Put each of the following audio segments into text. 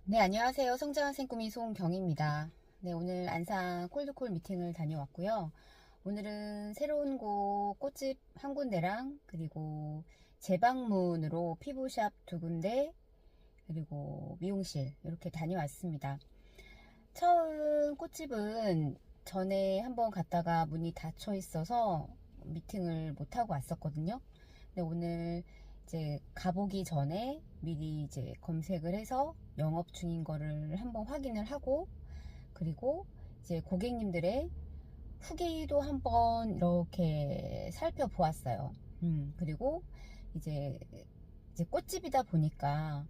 네, 안녕하세요. 성장한 생꾸미 송경입니다. 네, 오늘 안산 콜드콜 미팅을 다녀왔고요. 오늘은 새로운 곳 꽃집 한 군데랑 그리고 재방문으로 피부샵 두 군데 그리고 미용실 이렇게 다녀왔습니다. 처음 꽃집은 전에 한번 갔다가 문이 닫혀 있어서 미팅을 못 하고 왔었거든요. 근데 오늘 이제 가보기 전에 미리 이제 검색을 해서 영업 중인 거를 한번 확인을 하고, 그리고 이제 고객님들의 후기도 한번 이렇게 살펴보았어요. 그리고 이제 꽃집이다 보니까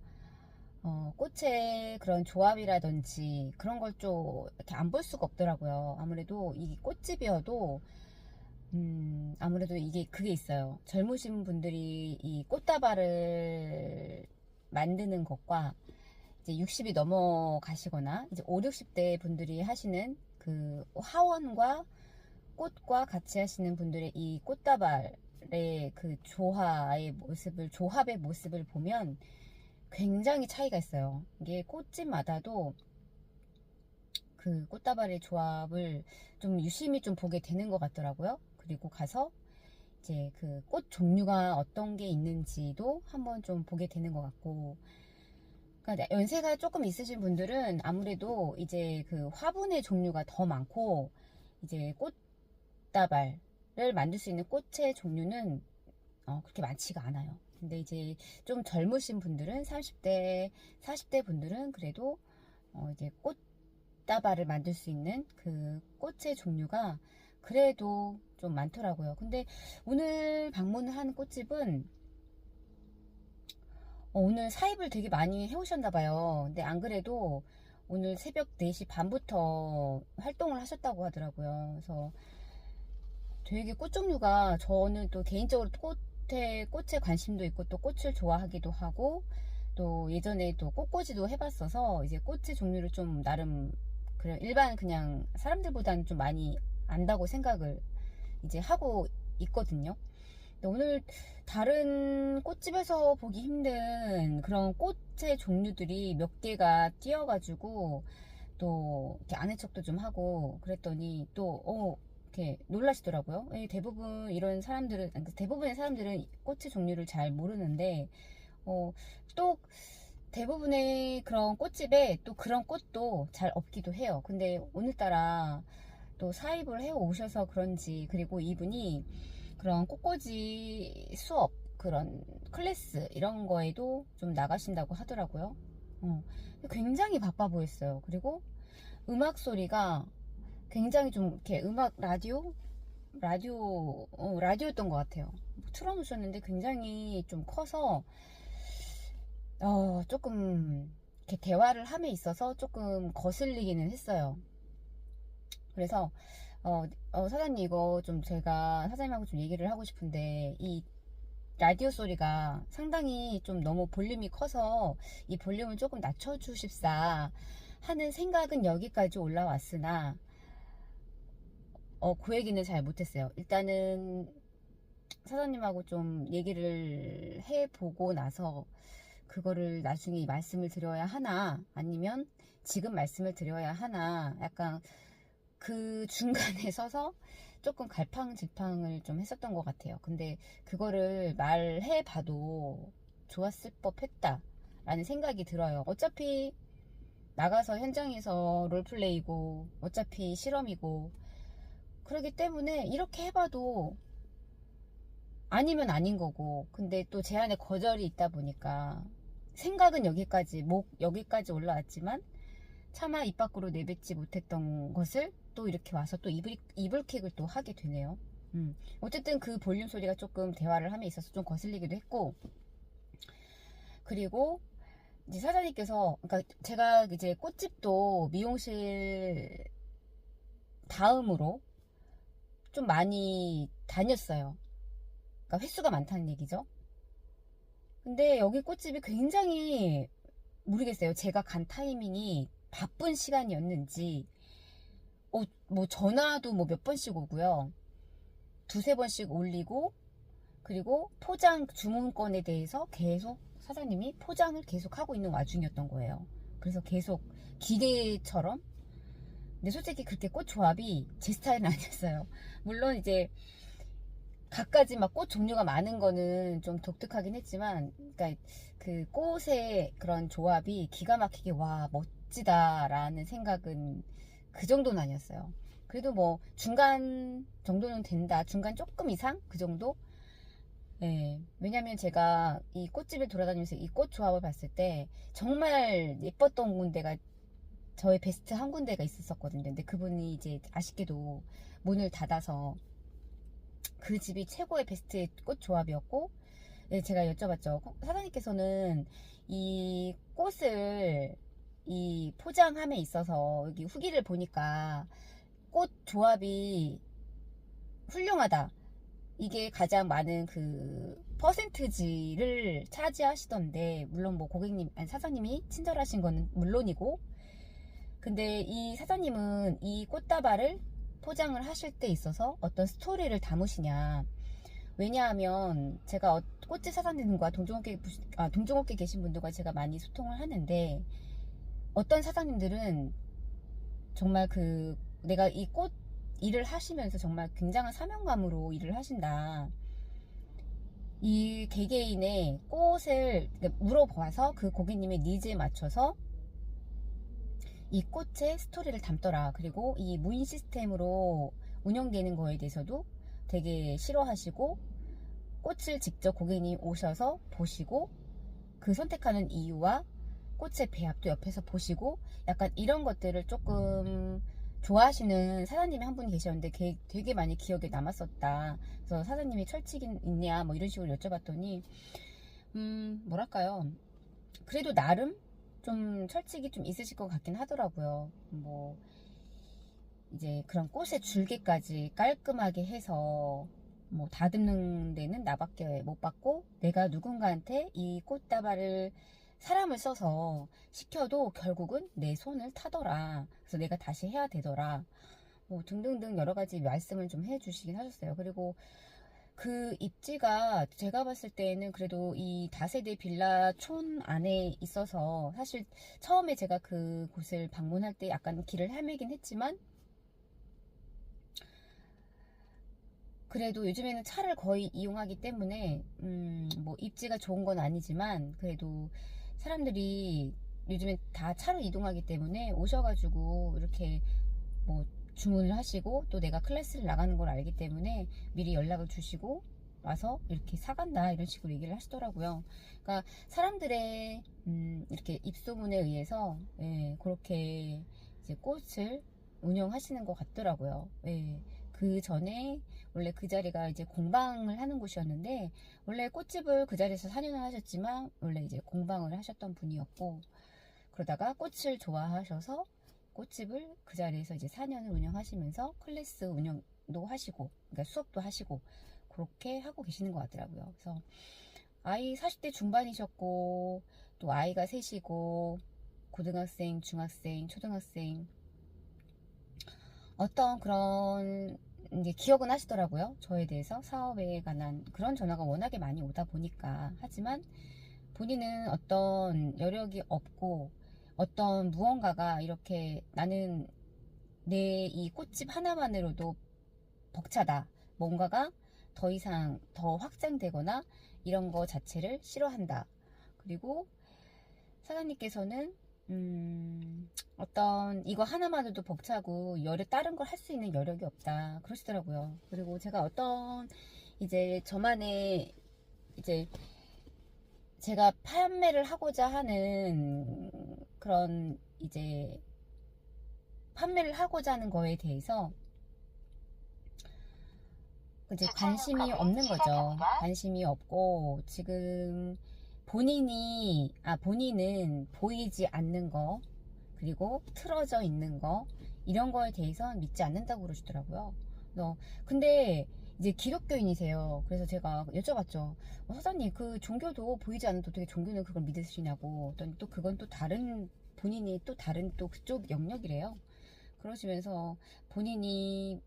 꽃의 그런 조합이라든지 그런 걸 좀 이렇게 안 볼 수가 없더라고요. 아무래도 이 꽃집이어도 아무래도 이게 그게 있어요. 젊으신 분들이 이 꽃다발을 만드는 것과 이제 60이 넘어가시거나 이제 5, 60대 분들이 하시는 그 화원과 꽃과 같이 하시는 분들의 이 꽃다발의 그 조합의 모습을 보면 굉장히 차이가 있어요. 이게 꽃집마다도 그 꽃다발의 조합을 좀 유심히 좀 보게 되는 것 같더라고요. 그리고 가서 이제 그 꽃 종류가 어떤 게 있는지도 한번 좀 보게 되는 것 같고, 그러니까 연세가 조금 있으신 분들은 아무래도 이제 그 화분의 종류가 더 많고, 이제 꽃다발을 만들 수 있는 꽃의 종류는 그렇게 많지가 않아요. 근데 이제 좀 젊으신 분들은 30대, 40대 분들은 그래도 이제 꽃다발을 만들 수 있는 그 꽃의 종류가 그래도 좀 많더라고요. 근데 오늘 방문을 한 꽃집은 오늘 사입을 되게 많이 해오셨나봐요. 근데 안 그래도 오늘 새벽 4시 반부터 활동을 하셨다고 하더라고요. 그래서 되게 꽃 종류가, 저는 또 개인적으로 꽃에 관심도 있고 또 꽃을 좋아하기도 하고 또 예전에 또 꽃꽂이도 해봤어서 이제 꽃의 종류를 좀 나름 그냥 일반 그냥 사람들보다는 좀 많이 안다고 생각을 이제 하고 있거든요. 근데 오늘 다른 꽃집에서 보기 힘든 그런 꽃의 종류들이 몇 개가 띄어가지고 또 이렇게 아는 척도 좀 하고 그랬더니 또 이렇게 놀라시더라고요. 대부분 이런 사람들은, 그러니까 대부분의 사람들은 꽃의 종류를 잘 모르는데 또 대부분의 그런 꽃집에 또 그런 꽃도 잘 없기도 해요. 근데 오늘따라 또 사입을 해 오셔서 그런지, 그리고 이분이 그런 꽃꽂이 수업, 그런 클래스 이런 거에도 좀 나가신다고 하더라고요. 굉장히 바빠 보였어요. 그리고 음악 소리가 굉장히 좀 이렇게 음악 라디오였던 것 같아요. 틀어놓으셨는데 굉장히 좀 커서 조금 이렇게 대화를 함에 있어서 조금 거슬리기는 했어요. 그래서 사장님, 이거 좀 제가 사장님하고 좀 얘기를 하고 싶은데 이 라디오 소리가 상당히 좀 너무 볼륨이 커서 이 볼륨을 조금 낮춰주십사 하는 생각은 여기까지 올라왔으나 그 얘기는 잘 못했어요. 일단은 사장님하고 좀 얘기를 해보고 나서 그거를 나중에 말씀을 드려야 하나 아니면 지금 말씀을 드려야 하나, 약간 그 중간에 서서 조금 갈팡질팡을 좀 했었던 것 같아요. 근데 그거를 말해봐도 좋았을 법했다 라는 생각이 들어요. 어차피 나가서 현장에서 롤플레이고 어차피 실험이고 그렇기 때문에 이렇게 해봐도 아니면 아닌 거고, 근데 또 제 안에 거절이 있다 보니까 생각은 여기까지 올라왔지만 차마 입 밖으로 내뱉지 못했던 것을 또 이렇게 와서 또 이불킥을 또 하게 되네요. 어쨌든 그 볼륨 소리가 조금 대화를 함에 있어서 좀 거슬리기도 했고, 그리고 이제 사장님께서, 그러니까 제가 이제 꽃집도 미용실 다음으로 좀 많이 다녔어요. 그러니까 횟수가 많다는 얘기죠. 근데 여기 꽃집이 굉장히, 모르겠어요. 제가 간 타이밍이 바쁜 시간이었는지, 뭐 전화도 뭐 몇 번씩 오고요. 두세 번씩 올리고, 그리고 주문건에 대해서 계속 사장님이 포장을 계속 하고 있는 와중이었던 거예요. 그래서 계속 기대처럼. 근데 솔직히 그렇게 꽃 조합이 제 스타일은 아니었어요. 물론 이제 갖가지 막 꽃 종류가 많은 거는 좀 독특하긴 했지만, 그러니까 그 꽃의 그런 조합이 기가 막히게 와 멋지다라는 생각은 그 정도는 아니었어요. 그래도 뭐 중간 정도는 된다, 중간 조금 이상 그 정도. 예, 왜냐면 제가 이 꽃집을 돌아다니면서 이 꽃 조합을 봤을 때 정말 예뻤던 군데가, 저의 베스트 한 군데가 있었거든요. 근데 그분이 이제 아쉽게도 문을 닫아서, 그 집이 최고의 베스트 꽃 조합이었고, 예, 제가 여쭤봤죠. 사장님께서는 이 꽃을 이 포장함에 있어서 여기 후기를 보니까 꽃 조합이 훌륭하다, 이게 가장 많은 그 퍼센트지를 차지하시던데, 물론 뭐 고객님, 아니 사장님이 친절하신 거는 물론이고, 근데 이 사장님은 이 꽃다발을 포장을 하실 때 있어서 어떤 스토리를 담으시냐. 왜냐하면 제가 꽃집 사장님과 동종업계 계신 분들과 제가 많이 소통을 하는데, 어떤 사장님들은 정말 그 내가 이 꽃 일을 하시면서 정말 굉장한 사명감으로 일을 하신다, 이 개개인의 꽃을 물어봐서 그 고객님의 니즈에 맞춰서 이 꽃의 스토리를 담더라. 그리고 이 무인 시스템으로 운영되는 거에 대해서도 되게 싫어하시고, 꽃을 직접 고객님 오셔서 보시고 그 선택하는 이유와 꽃의 배합도 옆에서 보시고, 약간 이런 것들을 조금 좋아하시는 사장님이 한 분이 계셨는데 되게 많이 기억에 남았었다. 그래서 사장님이 철칙이 있냐 뭐 이런 식으로 여쭤봤더니, 뭐랄까요, 그래도 나름 좀 철칙이 좀 있으실 것 같긴 하더라고요. 뭐 이제 그런 꽃의 줄기까지 깔끔하게 해서 뭐 다듬는 데는 나밖에 못 받고, 내가 누군가한테 이 꽃다발을 사람을 써서 시켜도 결국은 내 손을 타더라. 그래서 내가 다시 해야 되더라. 뭐 등등등 여러 가지 말씀을 좀 해주시긴 하셨어요. 그리고 그 입지가 제가 봤을 때는 그래도 이 다세대 빌라 촌 안에 있어서, 사실 처음에 제가 그 곳을 방문할 때 약간 길을 헤매긴 했지만, 그래도 요즘에는 차를 거의 이용하기 때문에 뭐 입지가 좋은 건 아니지만, 그래도 사람들이 요즘에 다 차로 이동하기 때문에 오셔가지고 이렇게 뭐 주문을 하시고, 또 내가 클래스를 나가는 걸 알기 때문에 미리 연락을 주시고 와서 이렇게 사간다, 이런 식으로 얘기를 하시더라고요. 그러니까 사람들의 이렇게 입소문에 의해서, 예, 그렇게 이제 꽃을 운영하시는 것 같더라고요. 예. 그 전에 원래 그 자리가 이제 공방을 하는 곳이었는데, 원래 꽃집을 그 자리에서 4년을 하셨지만 원래 이제 공방을 하셨던 분이었고, 그러다가 꽃을 좋아하셔서 꽃집을 그 자리에서 이제 4년을 운영하시면서 클래스 운영도 하시고, 그러니까 수업도 하시고, 그렇게 하고 계시는 것 같더라고요. 그래서 아이 40대 중반이셨고, 또 아이가 셋이고, 고등학생, 중학생, 초등학생, 어떤 그런 이제 기억은 하시더라고요. 저에 대해서 사업에 관한 그런 전화가 워낙에 많이 오다 보니까. 하지만 본인은 어떤 여력이 없고, 어떤 무언가가 이렇게 나는 내 이 꽃집 하나만으로도 벅차다, 뭔가가 더 이상 더 확장되거나 이런 거 자체를 싫어한다. 그리고 사장님께서는 어떤 이거 하나만으로도 벅차고 다른 걸 할 수 있는 여력이 없다, 그러시더라고요. 그리고 제가 어떤 이제 저만의 이제 제가 판매를 하고자 하는 그런 이제 판매를 하고자 하는 거에 대해서 이제 관심이 없는 거죠. 관심이 없고, 지금 본인은 보이지 않는 거, 그리고 틀어져 있는 거, 이런 거에 대해서 믿지 않는다고 그러시더라고요. 근데 이제 기독교인이세요. 그래서 제가 여쭤봤죠. 사장님, 그 종교도 보이지 않는 어떻게 종교는 그걸 믿으시냐고. 또 그건 또 다른, 본인이 또 다른 또 그쪽 영역이래요. 그러시면서 본인이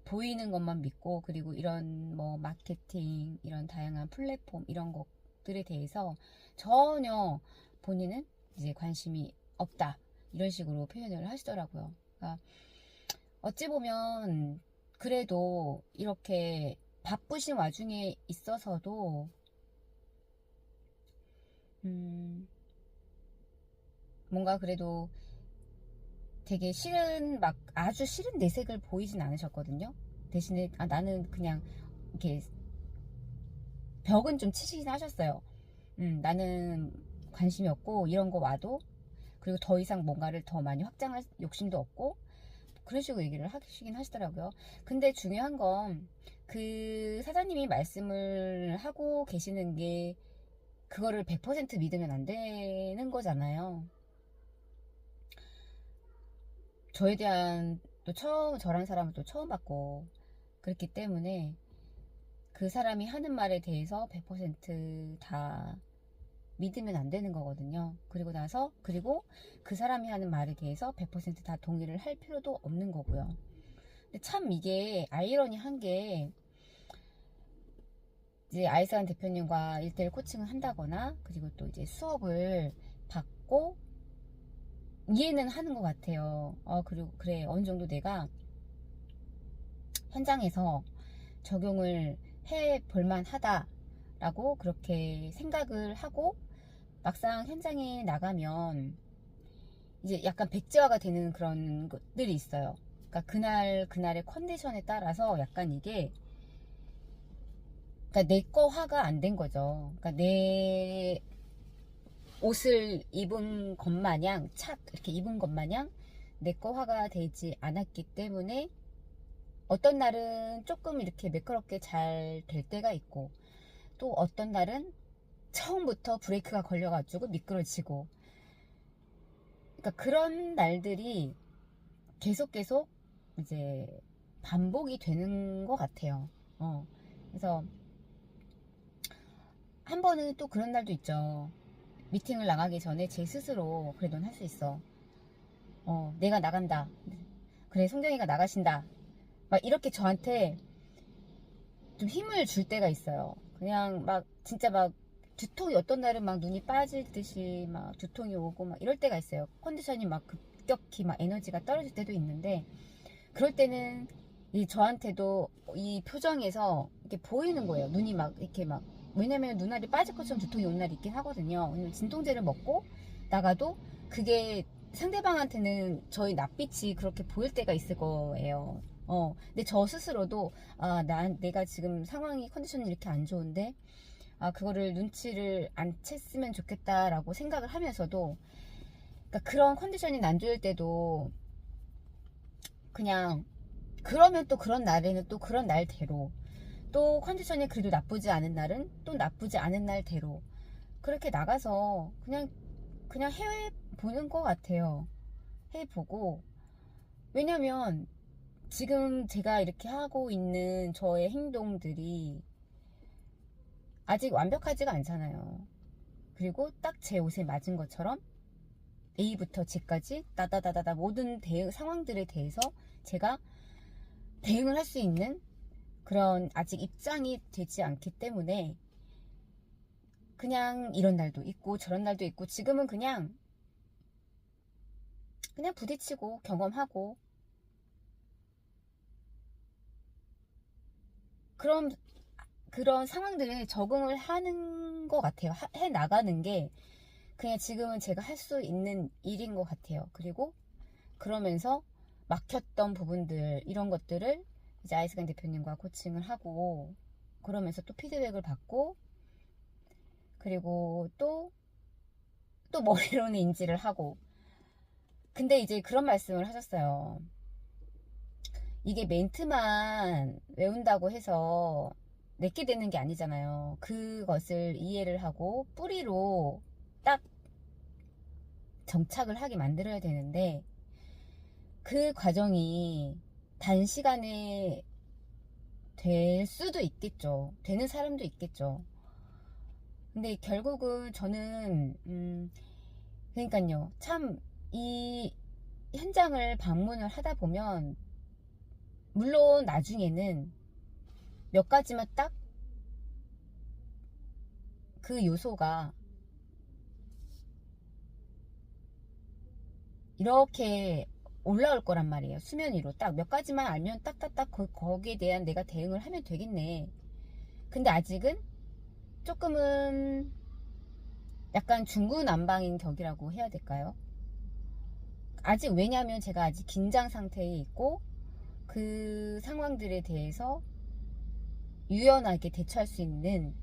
보이는 것만 믿고, 그리고 이런 뭐 마케팅, 이런 다양한 플랫폼 이런 것들에 대해서 전혀 본인은 이제 관심이 없다 이런 식으로 표현을 하시더라고요. 그러니까 어찌 보면 그래도 이렇게 바쁘신 와중에 있어서도 뭔가 그래도 되게 싫은 막 아주 싫은 내색을 보이진 않으셨거든요. 대신에 나는 그냥 이렇게 벽은 좀 치시긴 하셨어요. 나는 관심이 없고 이런 거 와도, 그리고 더 이상 뭔가를 더 많이 확장할 욕심도 없고, 그런 식으로 얘기를 하시긴 하시더라고요. 근데 중요한 건 그 사장님이 말씀을 하고 계시는 게 그거를 100% 믿으면 안 되는 거잖아요. 저에 대한 또 저란 사람을 또 처음 봤고, 그렇기 때문에 그 사람이 하는 말에 대해서 100%다 믿으면 안 되는 거거든요. 그리고 그 사람이 하는 말에 대해서 100%다 동의를 할 필요도 없는 거고요. 근데 참 이게 아이러니한 게, 이제 아이스한 대표님과 1대1 코칭을 한다거나, 그리고 또 이제 수업을 받고 이해는 하는 것 같아요. 그리고 그래, 어느 정도 내가 현장에서 적용을 해 볼만 하다라고 그렇게 생각을 하고, 막상 현장에 나가면 이제 약간 백지화가 되는 그런 것들이 있어요. 그러니까 그날의 컨디션에 따라서 약간 이게, 그러니까 내 거화가 안 된 거죠. 그러니까 내 옷을 입은 것 마냥, 착 이렇게 입은 것 마냥 내 거화가 되지 않았기 때문에 어떤 날은 조금 이렇게 매끄럽게 잘 될 때가 있고, 또 어떤 날은 처음부터 브레이크가 걸려가지고 미끄러지고, 그러니까 그런 날들이 계속 이제 반복이 되는 것 같아요. 그래서 한 번은 또 그런 날도 있죠. 미팅을 나가기 전에 제 스스로 그래, 넌 할 수 있어. 내가 나간다. 그래, 송경이가 나가신다. 막 이렇게 저한테 좀 힘을 줄 때가 있어요. 그냥 막 진짜 막 두통이, 어떤 날은 막 눈이 빠질 듯이 막 두통이 오고 막 이럴 때가 있어요. 컨디션이 막 급격히 막 에너지가 떨어질 때도 있는데, 그럴 때는 저한테도 이 표정에서 이렇게 보이는 거예요. 눈이 막 이렇게 막, 왜냐면 눈알이 빠질 것처럼 두통이 온 날이 있긴 하거든요. 왜냐면 진통제를 먹고 나가도 그게 상대방한테는 저희 낯빛이 그렇게 보일 때가 있을 거예요. 근데 저 스스로도 내가 지금 상황이, 컨디션이 이렇게 안 좋은데 그거를 눈치를 안 챘으면 좋겠다라고 생각을 하면서도, 그러니까 그런 컨디션이 안 좋을 때도 그냥, 그러면 또 그런 날에는 또 그런 날대로, 또 컨디션이 그래도 나쁘지 않은 날은 또 나쁘지 않은 날대로 그렇게 나가서 그냥 해보는 것 같아요. 해보고, 왜냐면 지금 제가 이렇게 하고 있는 저의 행동들이 아직 완벽하지가 않잖아요. 그리고 딱 제 옷에 맞은 것처럼 A부터 Z까지 따다다다다 모든 상황들에 대해서 제가 대응을 할 수 있는 그런 아직 입장이 되지 않기 때문에, 그냥 이런 날도 있고 저런 날도 있고, 지금은 그냥 부딪히고 경험하고, 그런 상황들에 적응을 하는 것 같아요. 해 나가는 게 그냥 지금은 제가 할 수 있는 일인 것 같아요. 그리고 그러면서 막혔던 부분들, 이런 것들을 이제 아이스간 대표님과 코칭을 하고, 그러면서 또 피드백을 받고, 그리고 또 머리로는 인지를 하고. 근데 이제 그런 말씀을 하셨어요. 이게 멘트만 외운다고 해서 내게 되는 게 아니잖아요. 그것을 이해를 하고 뿌리로 딱 정착을 하게 만들어야 되는데, 그 과정이 단시간에 될 수도 있겠죠. 되는 사람도 있겠죠. 근데 결국은 저는 그러니까요, 참 이 현장을 방문을 하다 보면, 물론 나중에는 몇 가지만 딱 그 요소가 이렇게 올라올 거란 말이에요. 수면 위로 딱 몇 가지만 알면 딱딱딱 거기에 대한 내가 대응을 하면 되겠네. 근데 아직은 조금은 약간 중구난방인 격이라고 해야 될까요? 아직, 왜냐면 제가 아직 긴장 상태에 있고 그 상황들에 대해서 유연하게 대처할 수 있는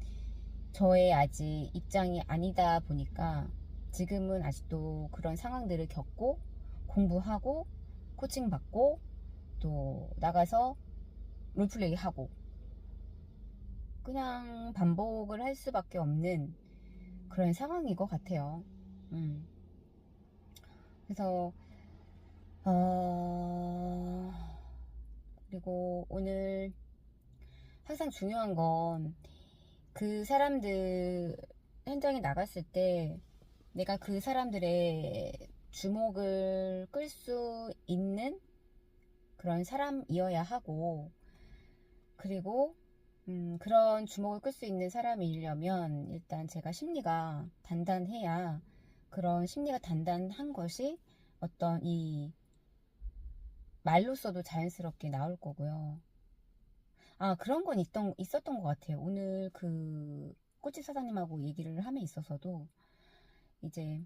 저의 아직 입장이 아니다 보니까 지금은 아직도 그런 상황들을 겪고 공부하고 코칭 받고 또 나가서 롤플레이 하고 그냥 반복을 할 수밖에 없는 그런 상황인 것 같아요. 그래서 그리고 오늘 항상 중요한 건 그 사람들 현장에 나갔을 때 내가 그 사람들의 주목을 끌 수 있는 그런 사람이어야 하고, 그리고 그런 주목을 끌 수 있는 사람이려면 일단 제가 심리가 단단해야, 그런 심리가 단단한 것이 어떤 이 말로써도 자연스럽게 나올 거고요. 그런 건 있었던 것 같아요. 오늘 그 꽃집 사장님하고 얘기를 함에 있어서도 이제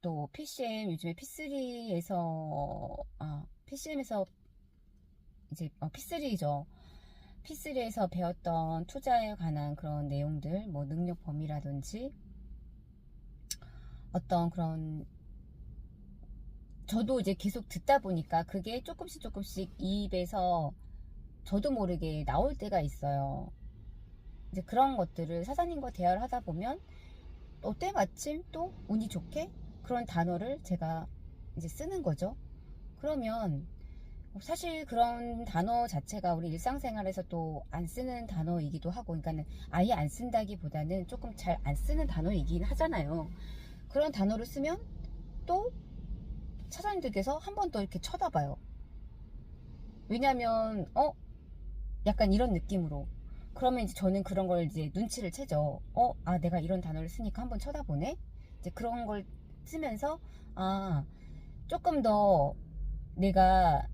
또 PCM, 요즘에 PCM에서 이제 P3죠. P3에서 배웠던 투자에 관한 그런 내용들, 뭐 능력 범위라든지 어떤 그런, 저도 이제 계속 듣다 보니까 그게 조금씩 입에서 저도 모르게 나올 때가 있어요. 이제 그런 것들을 사장님과 대화를 하다 보면 때마침 또 운이 좋게 그런 단어를 제가 이제 쓰는 거죠. 그러면 사실 그런 단어 자체가 우리 일상생활에서 또 안 쓰는 단어이기도 하고, 그러니까는 아예 안 쓴다기보다는 조금 잘 안 쓰는 단어이긴 하잖아요. 그런 단어를 쓰면 또 사장님들께서 한 번 더 이렇게 쳐다봐요. 왜냐면 약간 이런 느낌으로. 그러면 이제 저는 그런 걸 이제 눈치를 채죠. 내가 이런 단어를 쓰니까 한번 쳐다보네? 이제 그런 걸 쓰면서, 조금 더 내가,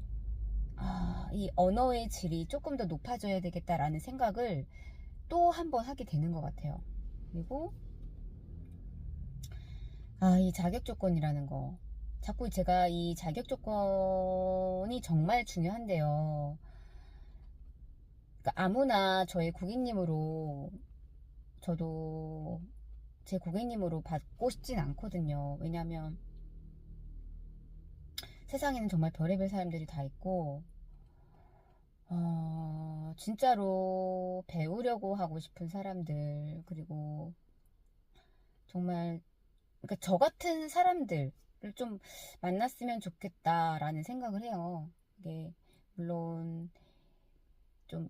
이 언어의 질이 조금 더 높아져야 되겠다라는 생각을 또 한 번 하게 되는 것 같아요. 그리고, 이 자격 조건이라는 거. 자꾸 제가 이 자격 조건이 정말 중요한데요. 그러니까 아무나 저의 고객님으로, 저도 제 고객님으로 받고 싶진 않거든요. 왜냐면 세상에는 정말 별의별 사람들이 다 있고, 진짜로 배우려고 하고 싶은 사람들, 그리고 정말, 그러니까 저 같은 사람들을 좀 만났으면 좋겠다라는 생각을 해요. 이게, 물론, 좀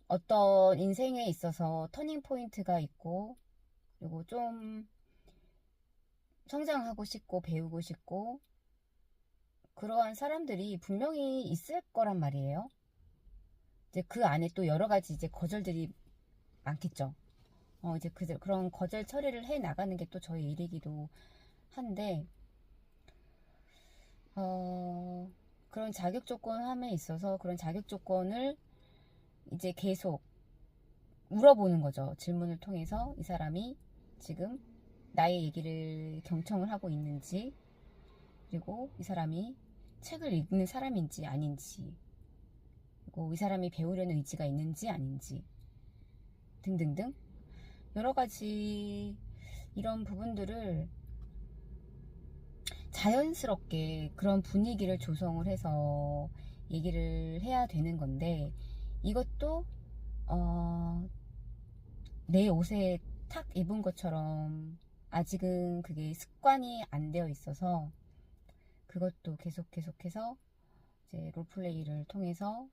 어떤 인생에 있어서 터닝 포인트가 있고, 그리고 좀 성장하고 싶고, 배우고 싶고, 그러한 사람들이 분명히 있을 거란 말이에요. 이제 그 안에 또 여러 가지 이제 거절들이 많겠죠. 이제 그런 거절 처리를 해 나가는 게 또 저의 일이기도 한데, 그런 자격 조건 함에 있어서 그런 자격 조건을 이제 계속 물어보는 거죠. 질문을 통해서 이 사람이 지금 나의 얘기를 경청을 하고 있는지, 그리고 이 사람이 책을 읽는 사람인지 아닌지, 그리고 이 사람이 배우려는 의지가 있는지 아닌지 등등등 여러 가지 이런 부분들을 자연스럽게 그런 분위기를 조성을 해서 얘기를 해야 되는 건데, 이것도 내 옷에 탁 입은 것처럼 아직은 그게 습관이 안 되어 있어서, 그것도 계속해서 이제 롤플레이를 통해서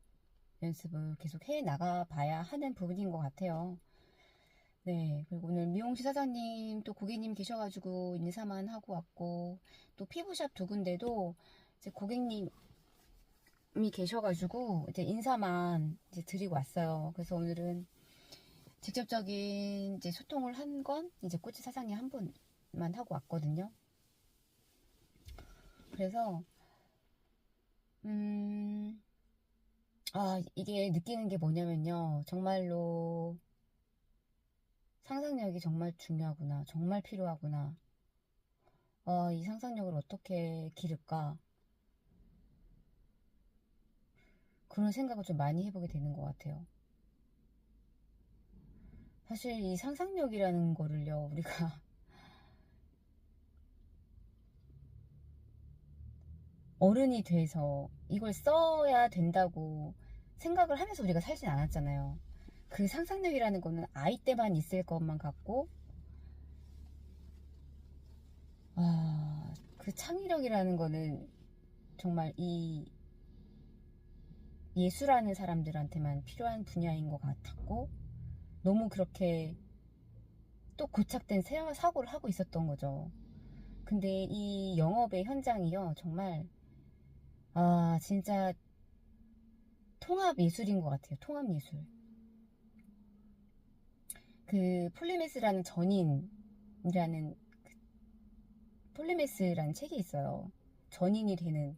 연습을 계속 해 나가 봐야 하는 부분인 것 같아요. 네, 그리고 오늘 미용실 사장님 또 고객님 계셔가지고 인사만 하고 왔고, 또 피부샵 두 군데도 이제 고객님이 계셔가지고 이제 인사만 이제 드리고 왔어요. 그래서 오늘은 직접적인 이제 소통을 한 건 이제 꽃집 사장님 한 분만 하고 왔거든요. 그래서 이게 느끼는 게 뭐냐면요. 정말로 상상력이 정말 중요하구나. 정말 필요하구나. 이 상상력을 어떻게 기를까? 그런 생각을 좀 많이 해보게 되는 것 같아요. 사실 이 상상력이라는 거를요, 우리가 어른이 돼서 이걸 써야 된다고 생각을 하면서 우리가 살진 않았잖아요. 그 상상력이라는 거는 아이 때만 있을 것만 같고, 그 창의력이라는 거는 정말 이 예술하는 사람들한테만 필요한 분야인 것 같았고, 너무 그렇게 또 고착된 사고를 하고 있었던 거죠. 근데 이 영업의 현장이요, 정말, 진짜 통합 예술인 것 같아요. 통합 예술. 그 폴리메스라는 전인이라는 폴리메스라는 책이 있어요. 전인이 되는.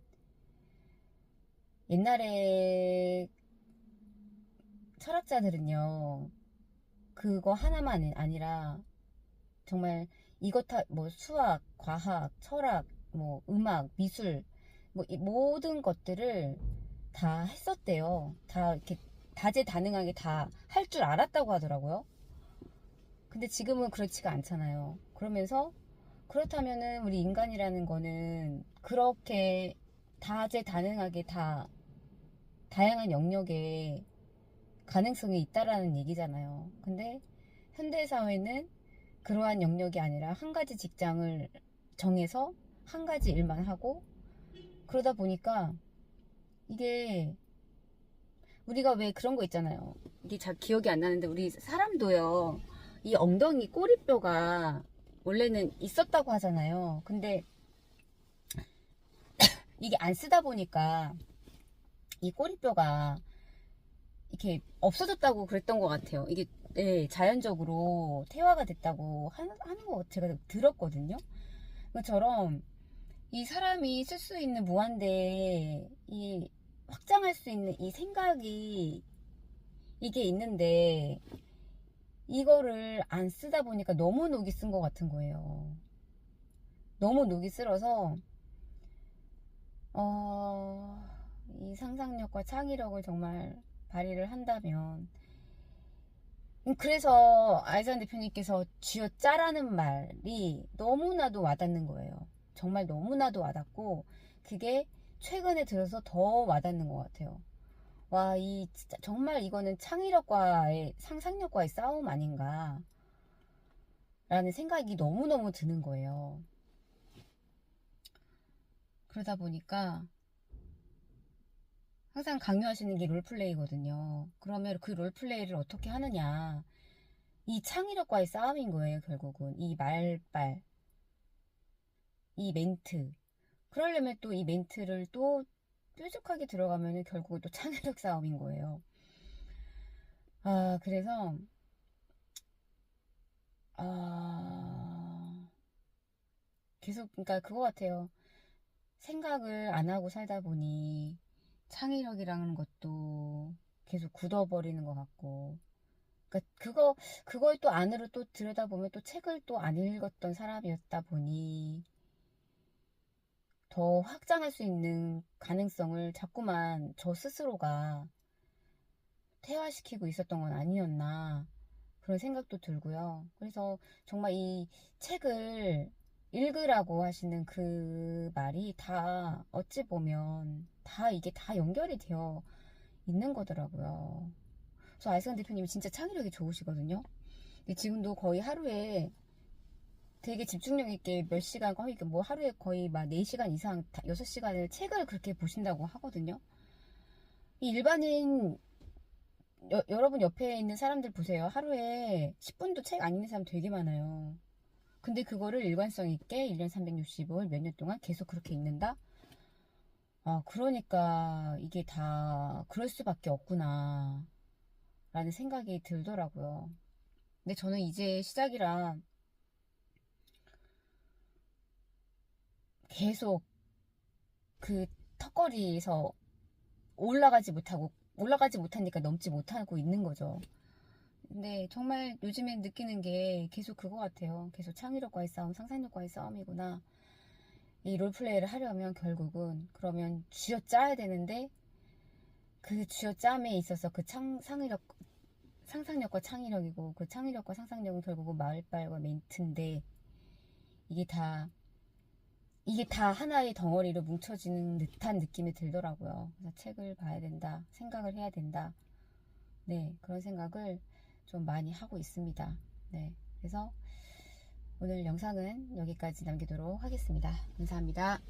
옛날에 철학자들은요, 그거 하나만 아니라 정말 이것 뭐 수학, 과학, 철학, 뭐 음악, 미술, 뭐 이 모든 것들을 다 했었대요. 다 이렇게 다재다능하게 다 할 줄 알았다고 하더라고요. 근데 지금은 그렇지가 않잖아요. 그러면서 그렇다면은 우리 인간이라는 거는 그렇게 다재다능하게 다 다양한 영역에 가능성이 있다라는 얘기잖아요. 근데 현대사회는 그러한 영역이 아니라 한 가지 직장을 정해서 한 가지 일만 하고, 그러다 보니까 이게 우리가 왜 그런 거 있잖아요. 이게 잘 기억이 안 나는데 우리 사람도요, 이 엉덩이 꼬리뼈가 원래는 있었다고 하잖아요. 근데 이게 안 쓰다 보니까 이 꼬리뼈가 이렇게 없어졌다고 그랬던 것 같아요. 이게 자연적으로 퇴화가 됐다고 하는 거 제가 들었거든요. 그처럼 이 사람이 쓸 수 있는 무한대 이 확장할 수 있는 이 생각이 이게 있는데 이거를 안 쓰다 보니까 너무 녹이 쓴 것 같은 거예요. 너무 녹이 쓸어서 이 상상력과 창의력을 정말 발휘를 한다면, 그래서 아이산 대표님께서 쥐어짜라는 말이 너무나도 와닿는 거예요. 정말 너무나도 와닿고, 그게 최근에 들어서 더 와닿는 것 같아요. 와, 진짜 정말 이거는 창의력과의 상상력과의 싸움 아닌가 라는 생각이 너무너무 드는 거예요. 그러다 보니까 항상 강요하시는 게 롤플레이거든요. 그러면 그 롤플레이를 어떻게 하느냐. 이 창의력과의 싸움인 거예요, 결국은. 이 말빨, 이 멘트. 그러려면 또 이 멘트를 또 뾰족하게 들어가면 결국은 또 창의력 싸움인 거예요. 그래서, 계속, 그러니까 그거 같아요. 생각을 안 하고 살다 보니 창의력이라는 것도 계속 굳어버리는 것 같고, 그러니까 그걸 또 안으로 또 들여다보면 또 책을 또 안 읽었던 사람이었다 보니 더 확장할 수 있는 가능성을 자꾸만 저 스스로가 퇴화시키고 있었던 건 아니었나, 그런 생각도 들고요. 그래서 정말 이 책을 읽으라고 하시는 그 말이 다 어찌 보면 다 이게 다 연결이 되어 있는 거더라고요. 그래서 아이스간 대표님이 진짜 창의력이 좋으시거든요. 근데 지금도 거의 하루에 되게 집중력 있게 몇 시간, 거의 뭐 하루에 거의 막 4시간 이상, 6시간을 책을 그렇게 보신다고 하거든요. 이 일반인, 여러분 옆에 있는 사람들 보세요. 하루에 10분도 책 안 읽는 사람 되게 많아요. 근데 그거를 일관성 있게 1년 365일 몇 년 동안 계속 그렇게 읽는다? 그러니까 이게 다 그럴 수밖에 없구나 라는 생각이 들더라고요. 근데 저는 이제 시작이라, 계속 그 턱걸이에서 올라가지 못하니까 넘지 못하고 있는 거죠. 근데 정말 요즘에 느끼는 게 계속 그거 같아요. 계속 창의력과의 싸움, 상상력과의 싸움이구나. 이 롤플레이를 하려면 결국은 그러면 쥐어짜야 되는데 그 쥐어짬에 있어서 그 상상력과 창의력이고 그 창의력과 상상력은 결국은 마을빨과 멘트인데 이게 다 하나의 덩어리로 뭉쳐지는 듯한 느낌이 들더라고요. 그래서 책을 봐야 된다, 생각을 해야 된다. 네, 그런 생각을 좀 많이 하고 있습니다. 네, 그래서 오늘 영상은 여기까지 남기도록 하겠습니다. 감사합니다.